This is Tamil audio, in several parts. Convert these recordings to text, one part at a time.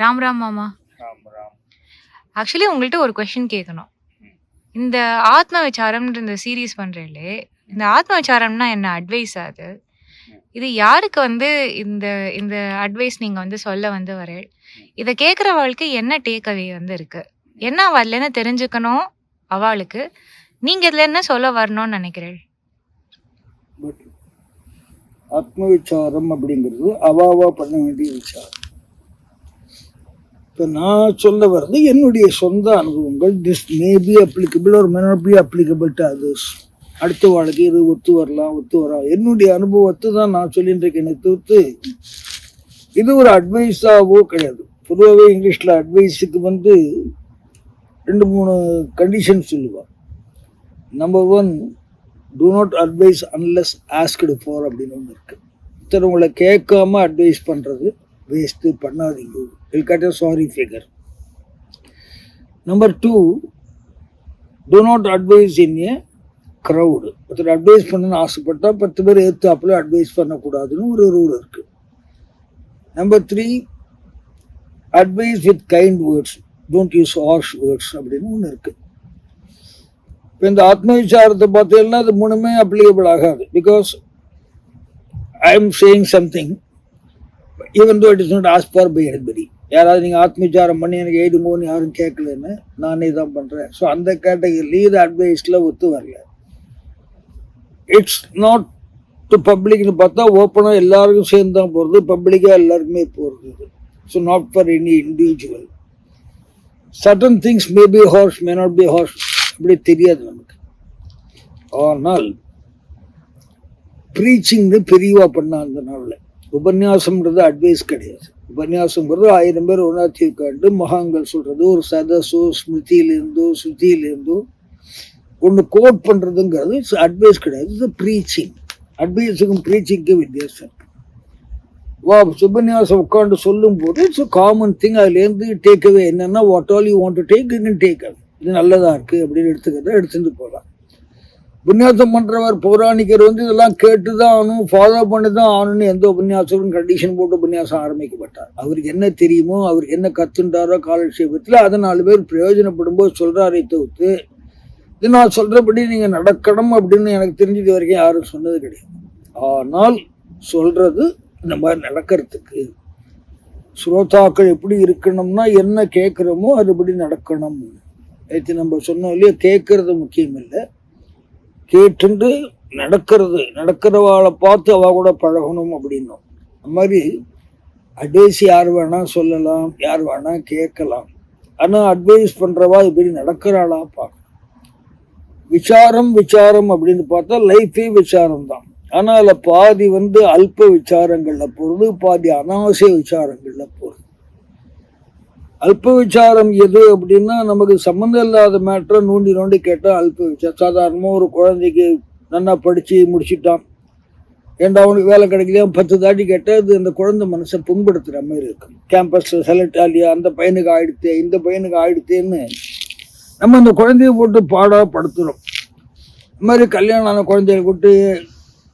ராம் ராம் மாமா. ராம் ராம். ஆக்சுவலி உங்கள்ட்ட ஒரு கொஸ்டின் கேட்கணும். இந்த ஆத்ம விசாரம்ன்ற இந்த சீரீஸ் பண்றீங்களே, இந்த ஆத்ம விசாரம்னா என்ன அட்வைஸ் அது? இது யாருக்கு வந்து இந்த இந்த அட்வைஸ் நீங்க வந்து சொல்ல வந்து வரேன்? இதை கேட்குறவளுக்கு என்ன டேக் அவே வந்து இருக்கு? என்ன அவள்லேருந்து தெரிஞ்சுக்கணும் அவளுக்கு? நீங்க இதுல என்ன சொல்ல வரணும்னு நினைக்கிறேன்? பட் ஆத்ம விசாரம் அப்படிங்கிறது அவாவா பண்ண வேண்டிய விசாரம். இப்போ நான் சொல்ல வர்றது என்னுடைய சொந்த அனுபவங்கள். This may be applicable or may not be applicable to others. அடுத்த வாழ்க்கை இது ஒத்து வரலாம், ஒத்து வரலாம். என்னுடைய அனுபவத்தை தான் நான் சொல்லிட்டு இருக்கேனே தவிர்த்து இது ஒரு அட்வைஸாவோ கிடையாது. பொதுவாகவே இங்கிலீஷில் அட்வைஸுக்கு வந்து 2-3 கண்டிஷன் சொல்லுவாள். Number 1, do not advise unless asked for அப்படின்னு ஒன்று இருக்குது. இத்தனை கேட்காம அட்வைஸ் பண்ணுறது வேஸ்ட்டு, பண்ணாதீங்க, will cut a sorry figure. Number 2, do not advise in a crowd. ஒருத்தர் அட்வைஸ் பண்ணணும்னு ஆசைப்பட்டால் 10 பேர் ஏற்றாப்புல அட்வைஸ் பண்ணக்கூடாதுன்னு ஒரு ரூல் இருக்குது. Number 3, advise with kind words, don't use harsh words அப்படின்னு ஒன்று இருக்குது. இப்போ இந்த ஆத்ம விசாரத்தை பார்த்தீங்கன்னா அது 3மே அப்ளிகபிள் ஆகாது. Because I am saying something even though it is not ask for by anybody. யாராவது நீங்கள் ஆத்ம விசாரம் பண்ணி எனக்கு எழுதுங்கன்னு யாரும் கேட்கலன்னு நானே தான் பண்ணுறேன். ஸோ அந்த கேட்டகரியில் இது அட்வைஸில் ஒத்து வரல. இட்ஸ் நாட் டு பப்ளிக்னு பார்த்தா ஓப்பனாக எல்லாருக்கும் சேர்ந்து தான் போகிறது, பப்ளிக்காக எல்லாருக்குமே போகிறது. So not for any individual. Certain things may be harsh, May not B harsh, அப்படி தெரியாது நமக்கு. ஆனால் ப்ரீச்சிங்னு பெரியவா பண்ண அந்த நாளில் உபன்யாசம்ன்றது அட்வைஸ் கிடையாது. உபன்யாசங்கிறது 1000 பேர் ஒன்றாத்தி உட்காந்து மகான்கள் சொல்கிறது ஒரு சதஸோ ஸ்மிருதியிலேருந்தோ ஸ்ருதியிலேருந்தோ ஒன்று கோட் பண்ணுறதுங்கிறது அட்வைஸ் கிடையாது. இது ப்ரீச்சிங். அட்வைஸுக்கும் ப்ரீச்சிங்க்கும் வித்தியாசம். உபன்யாசம் உட்காந்து சொல்லும் போது இட்ஸ் காமன் திங். அதுலேருந்து டேக்அவே என்னென்னா what all you want to take, you can take away. இது நல்லதாக இருக்குது அப்படின்னு எடுத்துகிட்டு போகலாம். உபன்யாசம் பண்ணுறவர் பௌராணிக்கர் வந்து இதெல்லாம் கேட்டு தான் ஆகணும், ஃபாலோ பண்ணி தான் ஆகணும்னு எந்த உபன்யாசரும் கண்டிஷன் போட்டு உபன்யாசம் ஆரம்பிக்கப்பட்டார். அவருக்கு என்ன தெரியுமோ, அவருக்கு என்ன கற்றுண்டாரோ காலட்சேபத்தில் அதை 4 பேர் பிரயோஜனப்படும் போது சொல்கிறாரே தவிர்த்து இது நான் சொல்கிறபடி நீங்கள் நடக்கணும் அப்படின்னு எனக்கு தெரிஞ்சது வரைக்கும் யாரும் சொன்னது கிடையாது. ஆனால் சொல்கிறது இந்த மாதிரி நடக்கிறதுக்கு ஸ்ரோதாக்கள் எப்படி இருக்கணும்னா என்ன கேட்குறோமோ அதுபடி நடக்கணும். நேற்று நம்ம சொன்னோம் இல்லையா, கேட்கறது முக்கியம் இல்லை, கேட்டுண்டு நடக்கிறவாளை பார்த்து அவ கூட பழகணும் அப்படின்னும். அந்த மாதிரி அட்வைஸ் யார் வேணால் சொல்லலாம், யார் வேணால் கேட்கலாம். ஆனால் அட்வைஸ் பண்ணுறவா இப்படி நடக்கிறாளா பார்க்கணும். விசாரம் அப்படின்னு பார்த்தா லைஃபே விசாரம் தான். ஆனால் அதில் பாதி வந்து அல்ப விசாரங்களில் போகிறது, பாதி அனாவசிய விசாரங்களில் போகிறது. அல்ப விசாரம் எது அப்படின்னா நமக்கு சம்மந்தம் இல்லாத மேட்டரை நோண்டி கேட்டால் அல்ப விசாரம். சாதாரணமாக ஒரு குழந்தைக்கு நல்லா படித்து முடிச்சுட்டான், ஏண்டா அவனுக்கு வேலை கிடைக்கலையா 10 தாட்டி கேட்டால் அது அந்த குழந்தை மனசை புண்படுத்துகிற மாதிரி இருக்கும். கேம்பஸில் செலக்ட் ஆகலையா, அந்த பையனுக்கு ஆயிடுத்தே, இந்த பையனுக்கு ஆயிடுத்தேன்னு நம்ம அந்த குழந்தைய போட்டு பாடப்படுத்துகிறோம். இந்த மாதிரி கல்யாணம் ஆன குழந்தைய போட்டு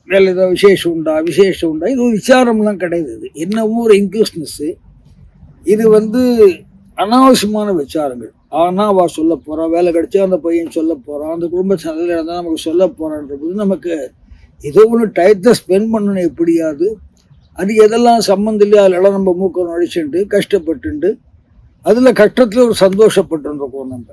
வேலை ஏதாவது விசேஷம் உண்டா. இது ஒரு விசாரம்லாம் கிடையாது. என்னவோ ஒரு இன்க்ளூஸ்னஸ்ஸு. இது வந்து அனாவசியமான விசாரங்கள். ஆனால் அவள் சொல்ல போகிறான், வேலை கிடைச்சா அந்த பையன் சொல்ல போகிறான், அந்த குடும்பத்தை நல்ல இடம் தான் நமக்கு சொல்ல போகிறான்றது நமக்கு ஏதோ ஒன்று டயத்தை ஸ்பெண்ட் பண்ணணும் எப்படியாது. அது எதெல்லாம் சம்மந்தம் இல்லையா அதெல்லாம் நம்ம மூக்க நடிச்சுட்டு கஷ்டப்பட்டுண்டு அதில் கஷ்டத்தில் ஒரு சந்தோஷப்பட்டுருக்கோம் நம்ம.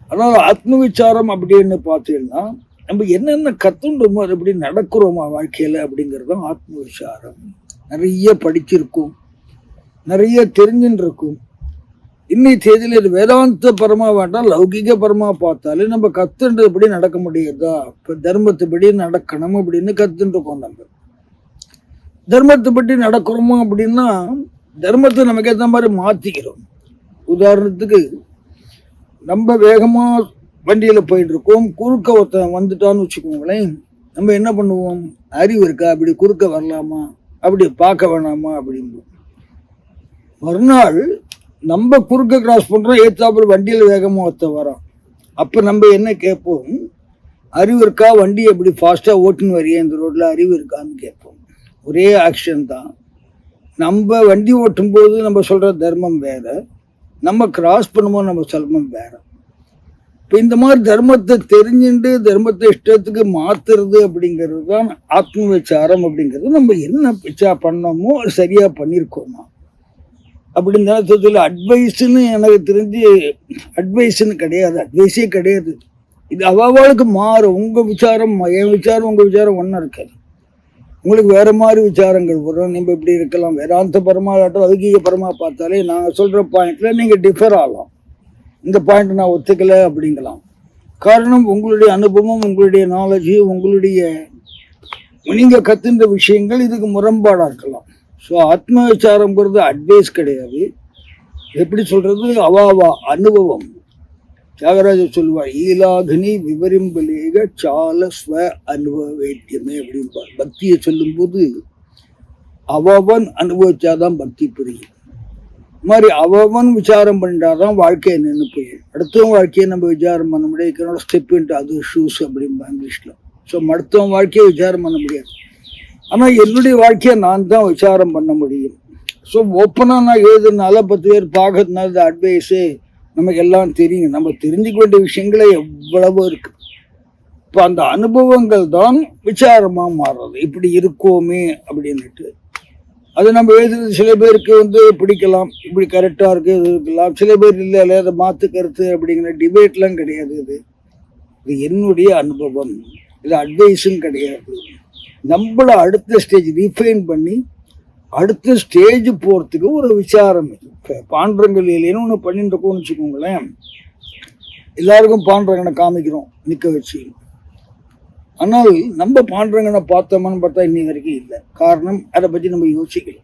அதனால் ஆத்ம விசாரம் அப்படின்னு பார்த்தீங்கன்னா நம்ம என்னென்ன கற்றுண்டோமோ அது எப்படி நடக்கிறோமா வாழ்க்கையில் அப்படிங்கிறது தான் ஆத்ம விசாரம். நிறைய படிச்சிருக்கும், நிறைய தெரிஞ்சுன்னு இருக்கும். இன்னைக்கு தேதியில் இது வேதாந்த பரமா வேண்டாம், லௌகிக பரமா பார்த்தாலே நம்ம கத்துன்றதுபடி நடக்க முடியுதா. இப்போ தர்மத்தைப்படி நடக்கணும் அப்படின்னு கத்துட்டு இருக்கோம். நம்ம தர்மத்தைப்படி நடக்கிறோமோ அப்படின்னா தர்மத்தை நமக்கு ஏற்ற மாதிரி மாற்றிக்கிறோம். உதாரணத்துக்கு நம்ம வேகமாக வண்டியில் போயிட்டு இருக்கோம், குறுக்க ஒருத்தன் வந்துட்டான்னு வச்சுக்கோங்களேன். நம்ம என்ன பண்ணுவோம், அறிவு இருக்கா, அப்படி குறுக்க வரலாமா, அப்படி பார்க்க வேணாமா அப்படின்னு. மறுநாள் நம்ம குறுக்க கிராஸ் பண்ணுறோம், ஏற்றாப்புல வண்டியில் வேகமாக ஒருத்த வரோம். அப்போ நம்ம என்ன கேட்போம், அறிவு இருக்கா, வண்டியை எப்படி ஃபாஸ்ட்டாக ஓட்டுன்னு வரையே இந்த ரோட்டில் அறிவு இருக்கான்னு கேட்போம். ஒரே ஆக்ஷன் தான். நம்ம வண்டி ஓட்டும் போது நம்ம சொல்ற தர்மம் வேற, நம்ம கிராஸ் பண்ணும்போது நம்ம தர்மம் வேற. இப்போ இந்த மாதிரி தர்மத்தை தெரிஞ்சுட்டு தர்மத்தை இஷ்டத்துக்கு மாத்துறது அப்படிங்கிறது தான் ஆத்ம விசாரம் அப்படிங்கிறது. நம்ம என்ன பண்ணோமோ அது சரியா பண்ணியிருக்கோமா அப்படின்னு அர்த்தத்தில் அட்வைஸ்ன்னு எனக்கு தெரிஞ்சு அட்வைஸ்ன்னு கிடையாது, அட்வைஸே கிடையாது. இது அவாளுக்கு மாறும். உங்க விசாரம் என் விசாரம் உங்க விசாரம் ஒன்றா இருக்காது. உங்களுக்கு வேற மாதிரி விசாரங்கள் வரும். நீங்க இப்படி இருக்கலாம், வேதாந்த பரமா இல்லாட்டும் லௌகீக பரமா பார்த்தாலே நான் சொல்ற பாயிண்ட்ல நீங்க டிஃபர் ஆகலாம். இந்த பாயிண்ட் நான் ஒத்துக்கலை அப்படிங்கலாம். காரணம் உங்களுடைய அனுபவம், உங்களுடைய நாலேஜ், உங்களுடைய நீங்க கத்துன்ற விஷயங்கள் இதுக்கு முரண்பாடா இருக்கலாம். ஸோ ஆத்ம விசாரம்ங்கிறது அட்வைஸ் கிடையாது. எப்படி சொல்றது, அவாவா அனுபவம். தியாகராஜர் சொல்லுவார், ஈலாகினி விவரிம்பலேக சால ஸ்வ அனுபவ வேத்தியமே அப்படின்பார். பக்தியை சொல்லும்போது அவன் அனுபவிச்சாதான் பக்தி புரியும். மாதிரி அவன் விசாரம் பண்ணிட்டாதான் வாழ்க்கையை நின்று போயிடும். அடுத்தவன் வாழ்க்கையை நம்ம விசாரம் பண்ண முடியாது. ஸ்டெப் இன்ட்டு அது ஷூஸ் அப்படின்பா இங்கிலீஷ்ல. ஸோ அடுத்தவன் வாழ்க்கையை விசாரம் பண்ண முடியாது. ஆனால் என்னுடைய வாழ்க்கையை நான் தான் விசாரம் பண்ண முடியும். ஸோ ஓப்பனாக நான் எழுதுனால 10 பேர் பார்க்கறதுனால இந்த அட்வைஸு நமக்கு எல்லாம் தெரியும். நம்ம தெரிஞ்சுக்க வேண்டிய விஷயங்களே எவ்வளவோ இருக்கு. இப்போ அந்த அனுபவங்கள் தான் விசாரமாக மாறுறது. இப்படி இருக்கோமே அப்படின்னுட்டு அது நம்ம எழுதுறது சில பேருக்கு பிடிக்கலாம், இப்படி கரெக்டாக இருக்கு இது இருக்கலாம். சில பேர் இல்லை அதை மாற்று கருத்து அப்படிங்கிற டிபேட்லாம் கிடையாது. இது என்னுடைய அனுபவம், இது அட்வைஸும் கிடையாது. நம்மள அடுத்த ஸ்டேஜ் ரீஃபைன் பண்ணி அடுத்த ஸ்டேஜ் போகிறதுக்கு ஒரு விசாரம். இது பாண்டரங்கள் இல்லைன்னு ஒன்று பண்ணிட்டு இருக்கோம்னு வச்சுக்கோங்களேன். எல்லாருக்கும் பாண்டரங்கனை காமிக்கிறோம் நிற்க வச்சு. ஆனால் நம்ம பாண்டரங்கனை பார்த்தோமான்னு பார்த்தா இன்னி வரைக்கும் இல்லை. காரணம் அதை பற்றி நம்ம யோசிக்கல.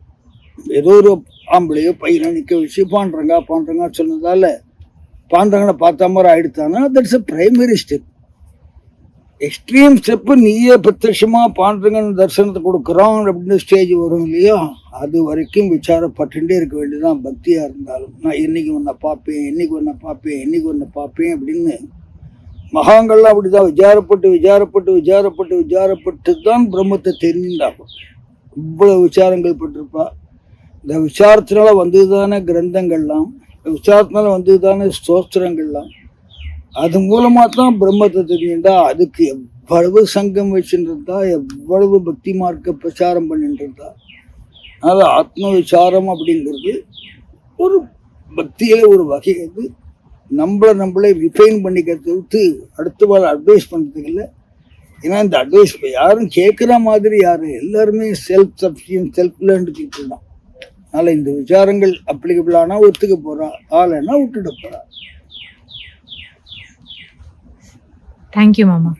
ஏதோ ஒரு ஆம்பளையோ பையனோ நிற்க வச்சு பாண்டரங்கா சொன்னதால பாண்டரங்கனை பார்த்த மாதிரி ஆயிடுத்தானா, that's a primary step. Extreme step நீயே பிரத்யட்சமா பாண்டரங்கன் தரிசனத்தை கொடுக்குறான் அப்படின்னு ஸ்டேஜ் வரும் இல்லையா, அது வரைக்கும் விசாரப்பட்டுட்டே இருக்க வேண்டியதான். பக்தியா இருந்தாலும் நான் என்னைக்கு ஒன்றை பார்ப்பேன், என்னைக்கு ஒன்றை பார்ப்பேன், என்னைக்கு ஒன்றை பார்ப்பேன் அப்படின்னு மகாங்கள்லாம் அப்படிதான் விசாரப்பட்டு தான் பிரம்மத்தை தெரிஞ்சுட்டாகும். இவ்வளவு விசாரங்கள் பட்டிருப்பா. இந்த விசாரத்தினால வந்ததுதானே கிரந்தங்கள்லாம், விசாரத்தினால வந்ததுதானே ஸ்தோத்திரங்கள்லாம். அது மூலமா தான் பிரம்மத்தை தெரியுண்டா. அதுக்கு எவ்வளவு சங்கம் வச்சுருந்தா, எவ்வளவு பக்தி மார்க்க பிரச்சாரம் பண்ணிட்டு இருந்தா. அதனால ஆத்ம விசாரம் அப்படிங்கிறது ஒரு பக்தியில ஒரு வகை. அது நம்மளே ரிஃபைன் பண்ணிக்கிறத விட்டு அடுத்த வாரம் அட்வைஸ் பண்ணுறதுக்கு இல்லை. ஏன்னா இந்த அட்வைஸ் யாரும் கேட்குற மாதிரி யாரும் எல்லாருமே self sufficient self learned people தான். அதனால இந்த விசாரங்கள் அப்ளிகபிள் ஆனால் ஒத்துக்க போறா, ஆலைன்னா விட்டுட போறா. தேங்க்யூ மாமா.